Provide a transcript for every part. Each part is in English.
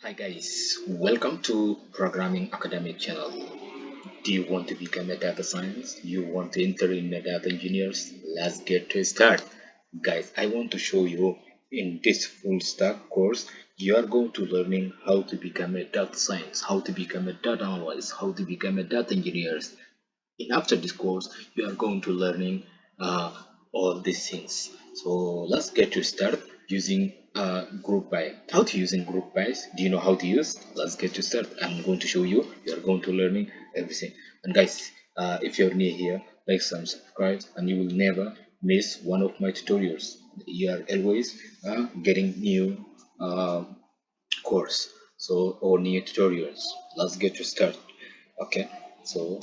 Hi guys, welcome to Programming Academic channel. Do you want to become a data science? You want to enter in a data engineers? Let's get to start. Guys, I want to show you in this full stack course, you are going to learning how to become a data science, how to become a data analyst, how to become a data engineers. And after this course, you are going to learning uh, all these things. So let's get to start using group by. How to using group bys? Do you know how to use? Let's get to start. I'm going to show you. You are going to learning everything. And guys, if you're new here, like some subscribe, and you will never miss one of my tutorials. You are always getting new course, so or new tutorials. Let's get to start. Okay, so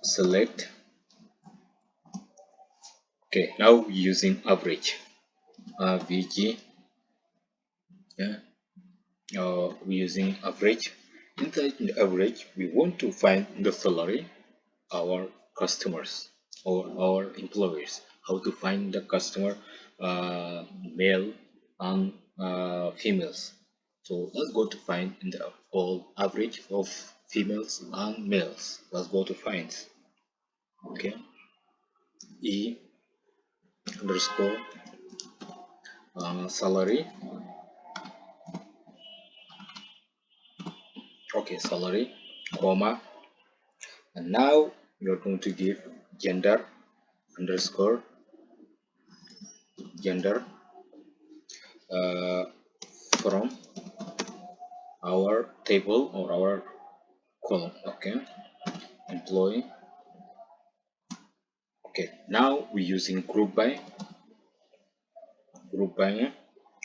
select. Okay, now using average, VG, yeah, we're using average. Inside the average, we want to find the salary, our customers or our employers. How to find the customer, male and females. So let's go to find in the all average of females and males. Let's go to find. Okay, E underscore salary. Okay, salary, comma, and now you're going to give gender underscore gender uh, from our table or our column. Okay, employee. Okay, now we're using group by.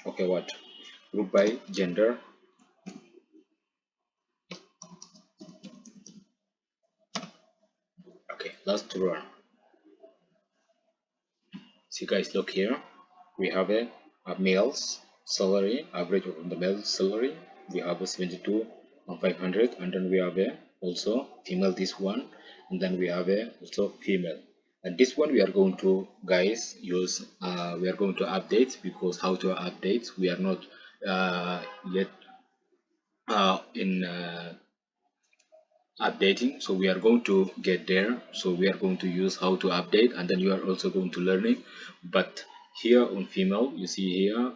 Okay, what group by gender. Okay, let's run. So you guys look here, we have a male's salary, average of the male salary. We have a 72 and 500, and then we have a also female this one, and then we have a also female. And this one we are going to guys use. We are going to update, because how to update we are not yet in updating, so we are going to get there. So we are going to use how to update, and then you are also going to learn it. But here on female, you see here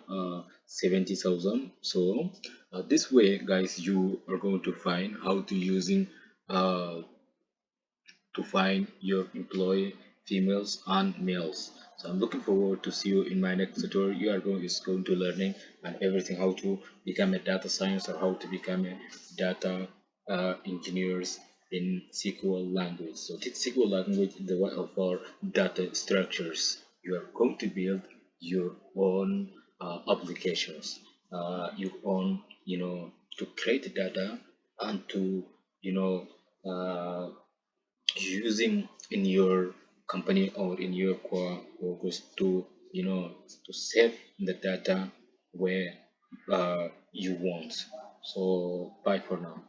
70,000. So this way guys, you are going to find how to using to find your employee females and males. So I'm looking forward to see you in my next tutorial. You are going to learning and everything, how to become a data science or how to become a data engineers in SQL language. So this SQL language is the one of our data structures. You are going to build your own applications, your own, to create data and to, using in your company or in your core focus to, to save the data where you want. So bye for now.